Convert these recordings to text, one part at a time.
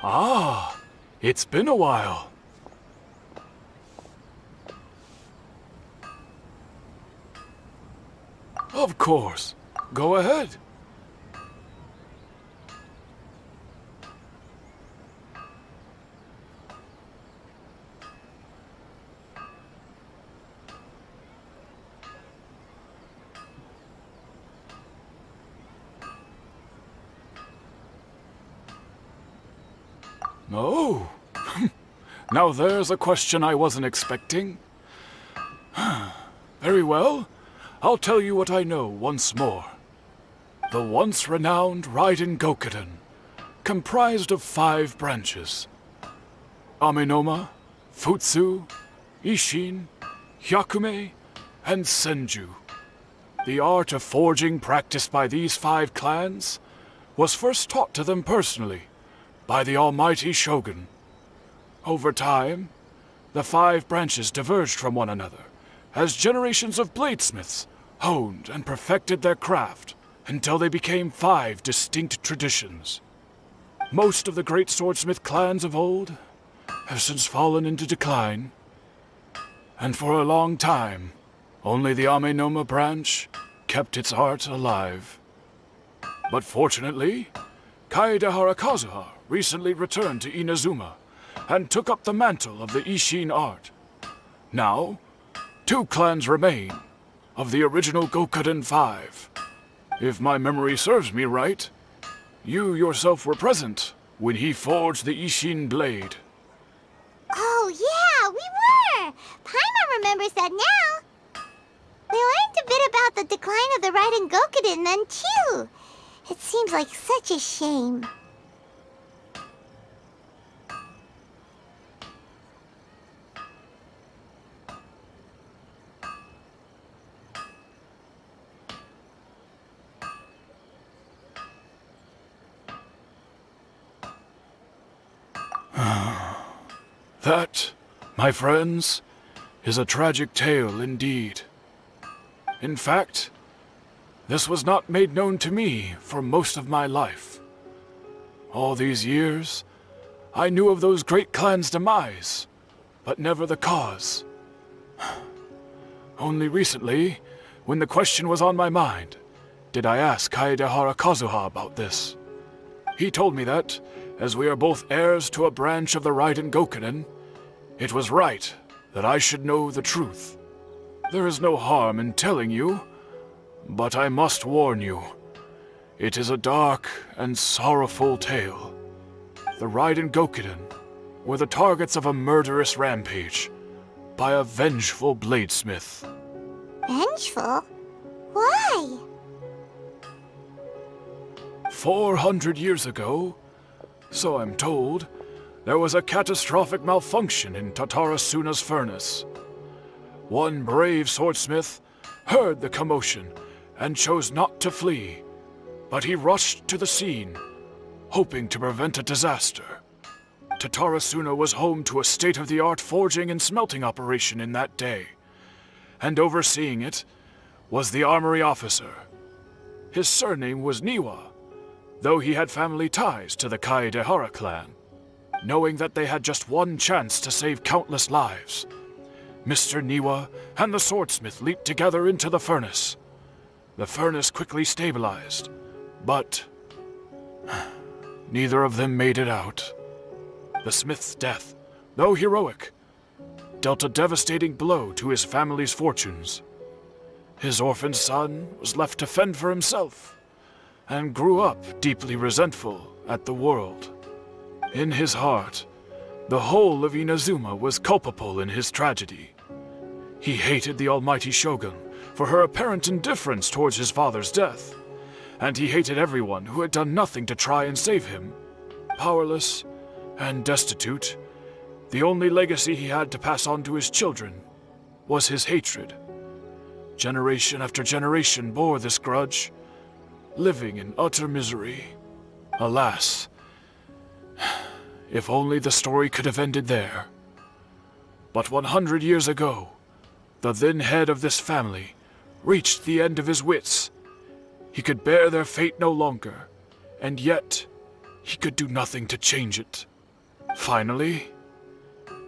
Ah, it's been a while. Of course. Go ahead. Oh, now there's a question I wasn't expecting. Very well, I'll tell you what I know once more. The once renowned Raiden Gokuden comprised of 5 branches. Amenoma, Futsu, Ishin, Hyakume, and Senju. The art of forging practiced by these 5 clans was first taught to them personally by the almighty Shogun. Over time, the 5 branches diverged from one another as generations of bladesmiths honed and perfected their craft until they became 5 distinct traditions. Most of the great swordsmith clans of old have since fallen into decline, and for a long time, only the Amenoma branch kept its art alive. But fortunately, Kaedehara Kazuha recently returned to Inazuma and took up the mantle of the Ishin art. Now, 2 clans remain of the original Gokuden 5. If my memory serves me right, you yourself were present when he forged the Ishin blade. Oh, yeah, we were! Paimon remembers that now. We learned a bit about the decline of the Raiden Gokuden then, too. It seems like such a shame. That, my friends, is a tragic tale indeed. In fact, this was not made known to me for most of my life. All these years, I knew of those great clans' demise, but never the cause. Only recently, when the question was on my mind, did I ask Kaedehara Kazuha about this. He told me that, as we are both heirs to a branch of the Raiden Gokuden, it was right that I should know the truth. There is no harm in telling you, but I must warn you. It is a dark and sorrowful tale. The Raiden Gokuden were the targets of a murderous rampage by a vengeful bladesmith. Vengeful? Why? 400 years ago, so I'm told, there was a catastrophic malfunction in Tatarasuna's furnace. One brave swordsmith heard the commotion and chose not to flee, but he rushed to the scene, hoping to prevent a disaster. Tatarasuna was home to a state-of-the-art forging and smelting operation in that day, and overseeing it was the armory officer. His surname was Niwa, though he had family ties to the Kaedehara clan. Knowing that they had just one chance to save countless lives, Mr. Niwa and the swordsmith leaped together into the furnace. The furnace quickly stabilized, but neither of them made it out. The smith's death, though heroic, dealt a devastating blow to his family's fortunes. His orphaned son was left to fend for himself, and grew up deeply resentful at the world. In his heart, the whole of Inazuma was culpable in his tragedy. He hated the almighty Shogun for her apparent indifference towards his father's death, and he hated everyone who had done nothing to try and save him. Powerless and destitute, the only legacy he had to pass on to his children was his hatred. Generation after generation bore this grudge, living in utter misery. Alas, if only the story could have ended there. But 100 years ago, the then head of this family reached the end of his wits. He could bear their fate no longer, and yet he could do nothing to change it. Finally,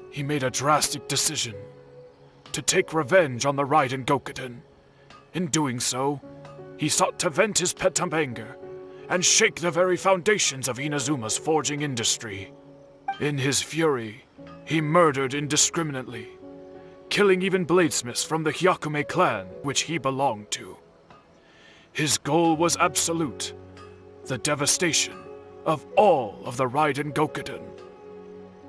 he made a drastic decision to take revenge on the Raiden Gokuden. In doing so, he sought to vent his pent up anger and shake the very foundations of Inazuma's forging industry. In his fury, he murdered indiscriminately, killing even bladesmiths from the Hyakume clan which he belonged to. His goal was absolute, the devastation of all of the Raiden Gokuden.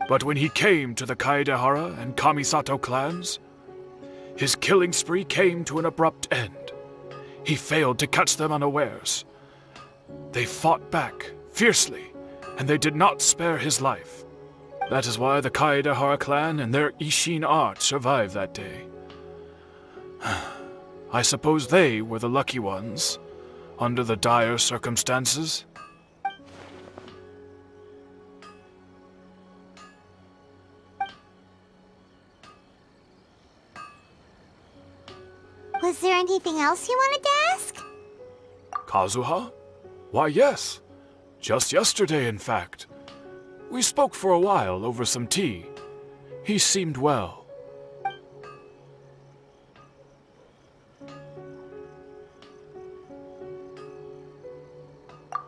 But when he came to the Kaedehara and Kamisato clans, his killing spree came to an abrupt end. He failed to catch them unawares. They fought back fiercely, and they did not spare his life. That is why the Kaedehara clan and their Ishin art survived that day. I suppose they were the lucky ones, under the dire circumstances. Was there anything else you wanted to ask? Kazuha? Why, yes. Just yesterday, in fact. We spoke for a while over some tea. He seemed well.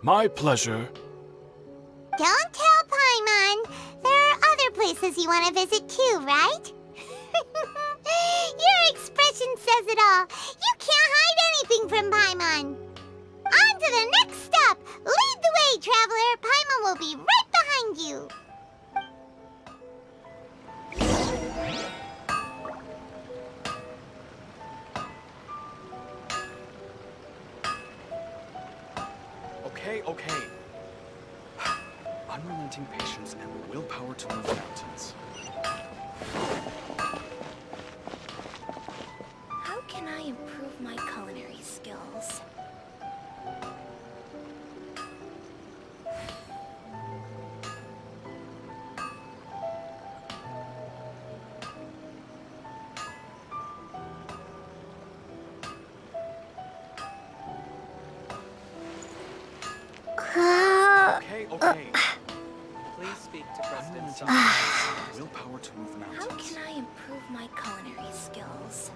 My pleasure. Don't tell Paimon. There are other places you want to visit too, right? Your expression says it all. You can't hide anything from Paimon. On to the next stop. Lead the way, traveler. Paimon will be right behind you. Okay. Unrelenting patience and the willpower to move mountains. How can I improve my culinary skills? Okay. Please speak to President Unrelenting Song. patience and the willpower to move How mountains. can I improve my culinary skills?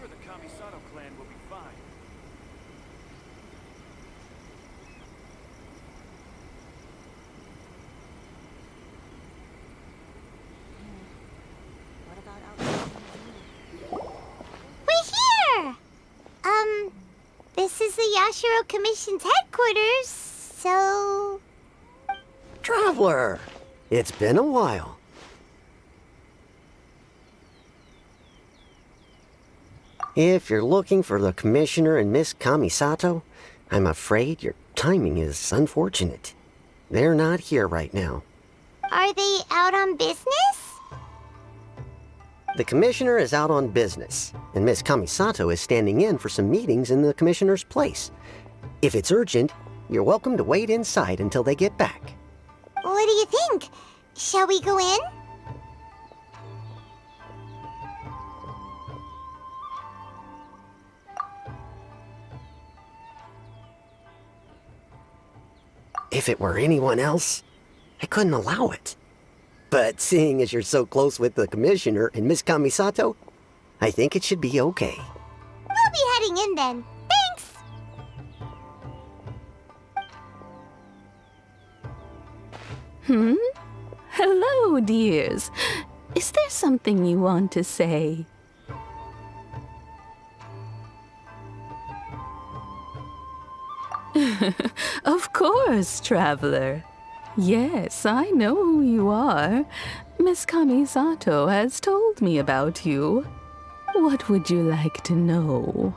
sure the Kamisato clan will be fine. What about outside the museum? We're here! This is the Yashiro Commission's headquarters, so... Traveler! It's been a while. If you're looking for the Commissioner and Miss Kamisato, I'm afraid your timing is unfortunate. They're not here right now. Are they out on business? The Commissioner is out on business, and Miss Kamisato is standing in for some meetings in the Commissioner's place. If it's urgent, you're welcome to wait inside until they get back. What do you think? Shall we go in? If it were anyone else, I couldn't allow it. But seeing as you're so close with the Commissioner and Miss Kamisato, I think it should be okay. We'll be heading in then. Thanks! Hello, dears. Is there something you want to say? Of course, traveler. Yes, I know who you are. Miss Kamisato has told me about you. What would you like to know?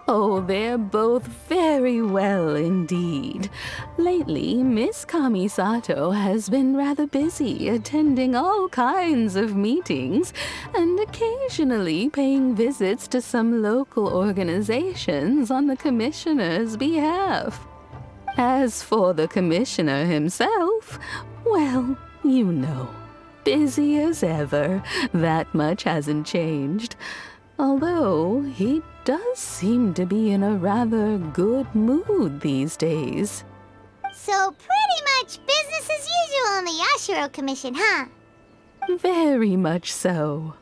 Oh, they're both very well indeed. Lately, Miss Kamisato has been rather busy attending all kinds of meetings and occasionally paying visits to some local organizations on the Commissioner's behalf. As for the Commissioner himself, well, you know, busy as ever. That much hasn't changed. Although he does seem to be in a rather good mood these days. So pretty much business as usual on the Yashiro Commission, huh? Very much so.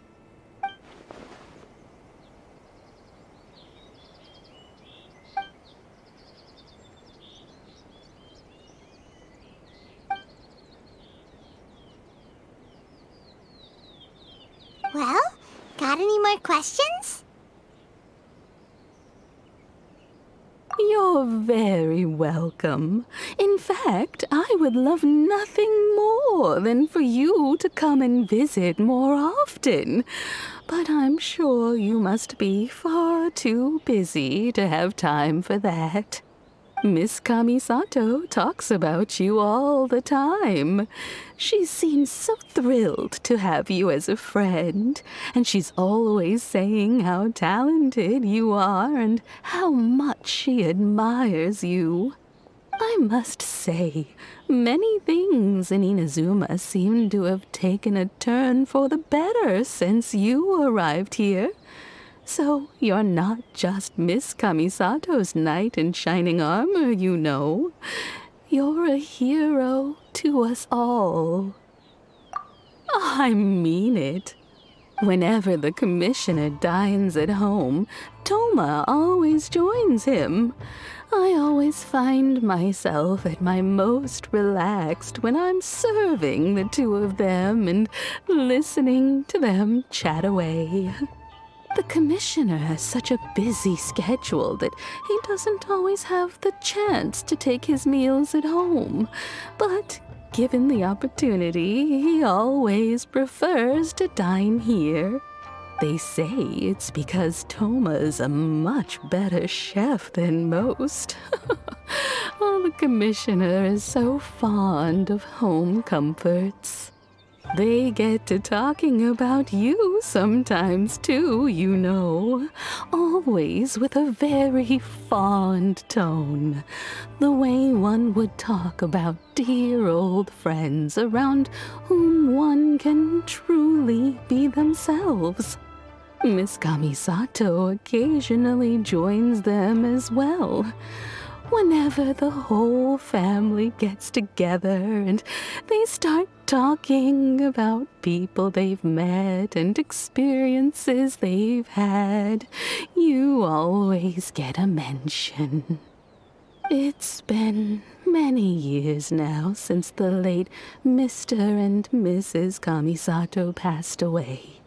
Well, got any more questions? You're very welcome. In fact, I would love nothing more than for you to come and visit more often. But I'm sure you must be far too busy to have time for that. Miss Kamisato talks about you all the time. She seems so thrilled to have you as a friend, and she's always saying how talented you are and how much she admires you. I must say, many things in Inazuma seem to have taken a turn for the better since you arrived here. So you're not just Miss Kamisato's knight in shining armor, you know. You're a hero to us all. I mean it. Whenever the Commissioner dines at home, Toma always joins him. I always find myself at my most relaxed when I'm serving the two of them and listening to them chat away. The Commissioner has such a busy schedule that he doesn't always have the chance to take his meals at home. But given the opportunity, he always prefers to dine here. They say it's because Toma's a much better chef than most. Oh, the Commissioner is so fond of home comforts. They get to talking about you sometimes too, you know. Always with a very fond tone. The way one would talk about dear old friends around whom one can truly be themselves. Miss Kamisato occasionally joins them as well. whenever the whole family gets together and they start talking about people they've met and experiences they've had, you always get a mention. It's been many years now since the late Mr. and Mrs. Kamisato passed away.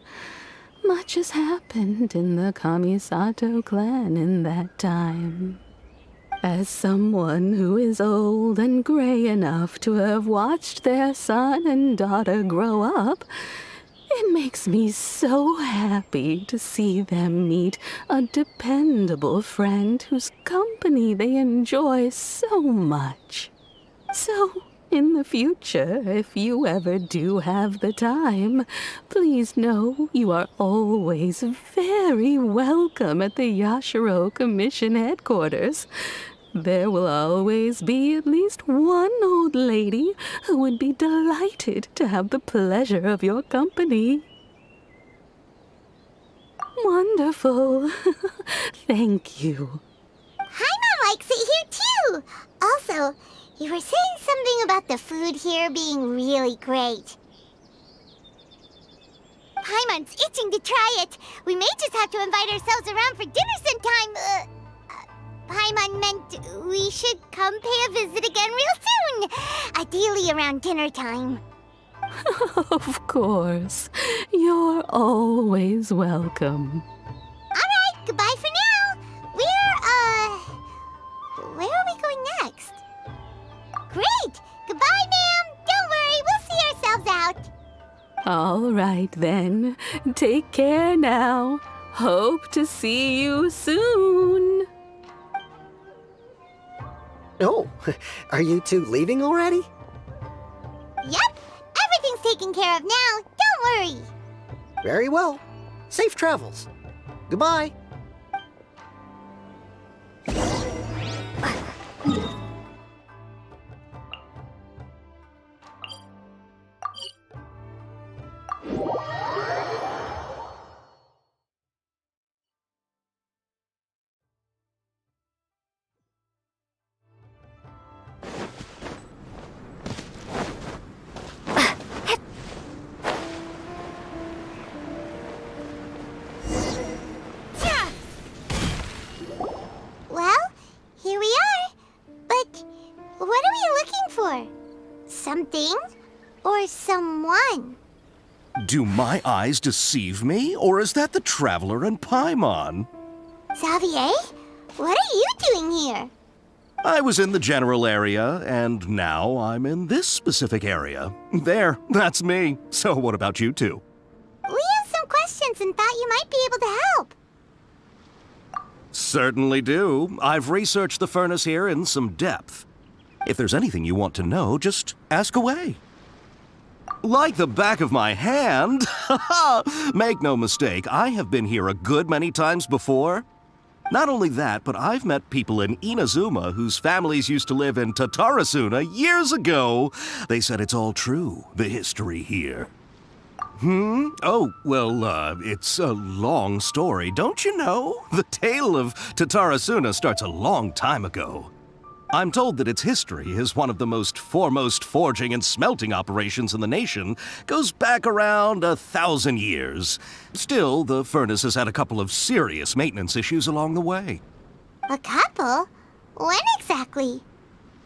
Much has happened in the Kamisato clan in that time. As someone who is old and gray enough to have watched their son and daughter grow up, it makes me so happy to see them meet a dependable friend whose company they enjoy so much. So, in the future, if you ever do have the time, please know you are always very welcome at the Yashiro Commission headquarters. There will always be at least one old lady who would be delighted to have the pleasure of your company. Wonderful. Thank you. Paimon likes it here too. Also, you were saying something about the food here being really great. Paimon's itching to try it. We may just have to invite ourselves around for dinner sometime. Paimon meant we should come pay a visit again real soon. Ideally around dinner time. Of course. You're always welcome. Alright, goodbye for now. Where are we going next? Great! Goodbye, ma'am! Don't worry, we'll see ourselves out. All right, then. Take care now. Hope to see you soon. Oh, are you two leaving already? Yep, everything's taken care of now. Don't worry. Very well. Safe travels. Goodbye. Well, here we are. But what are we looking for? Something or someone? Do my eyes deceive me, or is that the Traveler and Paimon? Xavier, what are you doing here? I was in the general area, and now I'm in this specific area. There, that's me. So what about you two? We have some questions and thought you might be able to help. Certainly do. I've researched the furnace here in some depth. If there's anything you want to know, just ask away. Like the back of my hand? Make no mistake, I have been here a good many times before. Not only that, but I've met people in Inazuma whose families used to live in Tatarasuna years ago. They said it's all true, the history here. Oh, well, it's a long story, don't you know? The tale of Tatarasuna starts a long time ago. I'm told that its history is one of the most foremost forging and smelting operations in the nation, goes back around 1,000 years. Still, the furnace has had a couple of serious maintenance issues along the way. A couple? When exactly?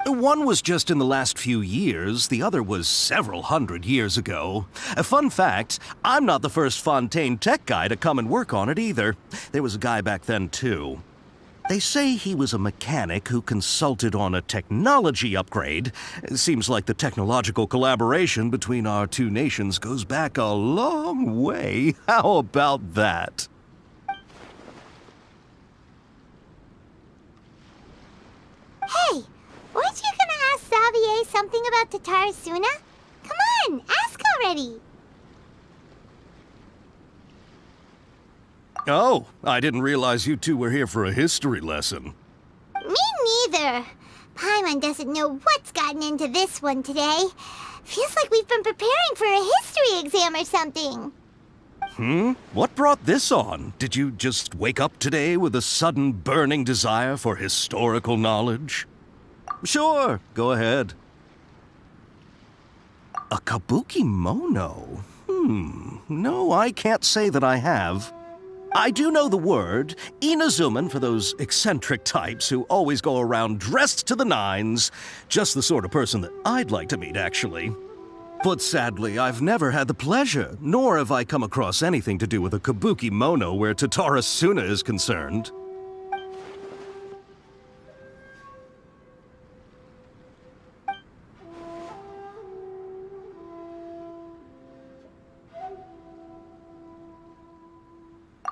One was just in the last few years, the other was several hundred years ago. A fun fact, I'm not the first Fontaine tech guy to come and work on it either. There was a guy back then too. They say he was a mechanic who consulted on a technology upgrade. It seems like the technological collaboration between our two nations goes back a long way. How about that? Hey, weren't you gonna ask Xavier something about Tatarasuna? Come on, ask already. Oh, I didn't realize you two were here for a history lesson. Me neither. Paimon doesn't know what's gotten into this one today. Feels like we've been preparing for a history exam or something. What brought this on? Did you just wake up today with a sudden burning desire for historical knowledge? Sure, go ahead. A kabuki mono? No, I can't say that I have. I do know the word, Inazuman, for those eccentric types who always go around dressed to the nines. Just the sort of person that I'd like to meet, actually. But sadly, I've never had the pleasure, nor have I come across anything to do with a kabuki mono where Tatara Suna is concerned.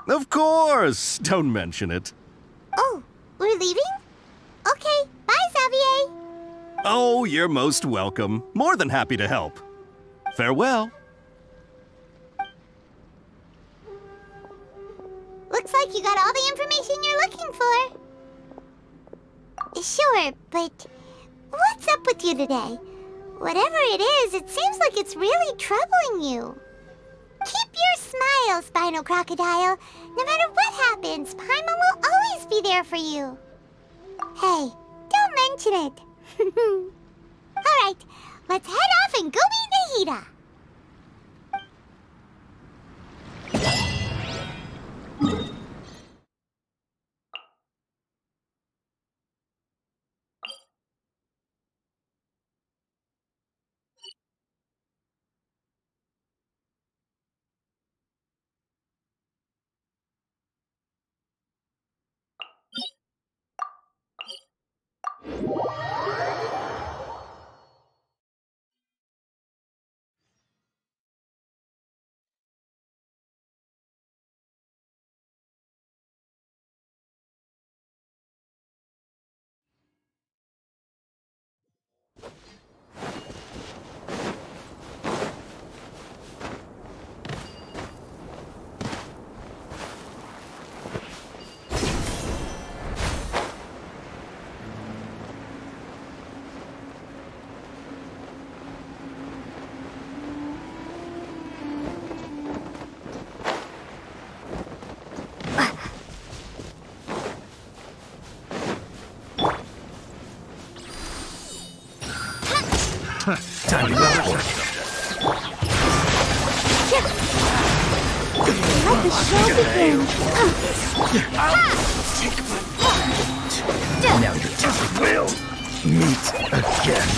Of course! Don't mention it. Oh, we're leaving? Okay, bye, Xavier. Oh, you're most welcome. More than happy to help. Farewell. Looks like you got all the information you're looking for. Sure, but what's up with you today? Whatever it is, it seems like it's really troubling you. Keep your smile, Spinal Crocodile. No matter what happens, Paimon will always be there for you. Hey, don't mention it. Alright, let's head off and go meet Nahida. Time to go. Let the show begin. Now your time will meet again.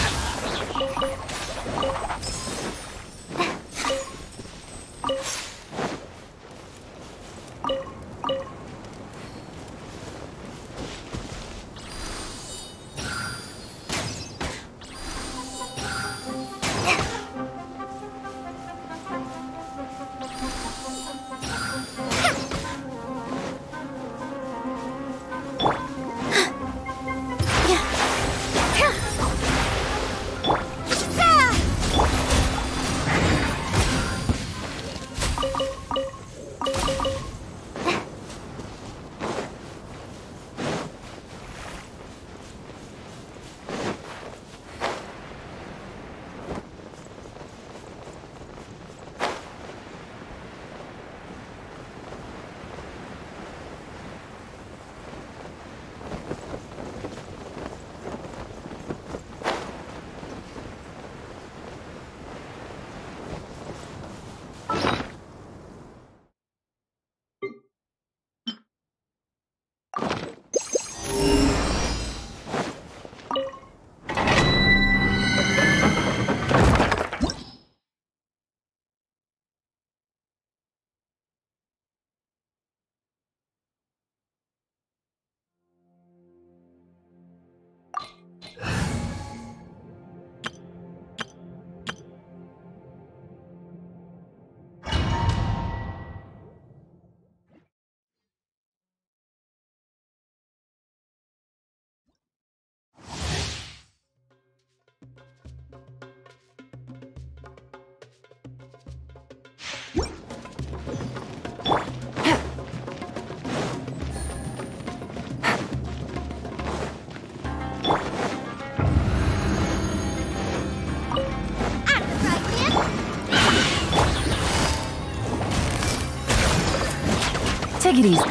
Take it easy.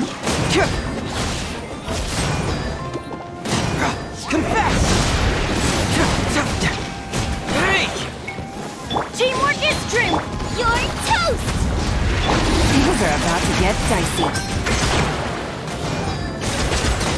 Confess! dicey.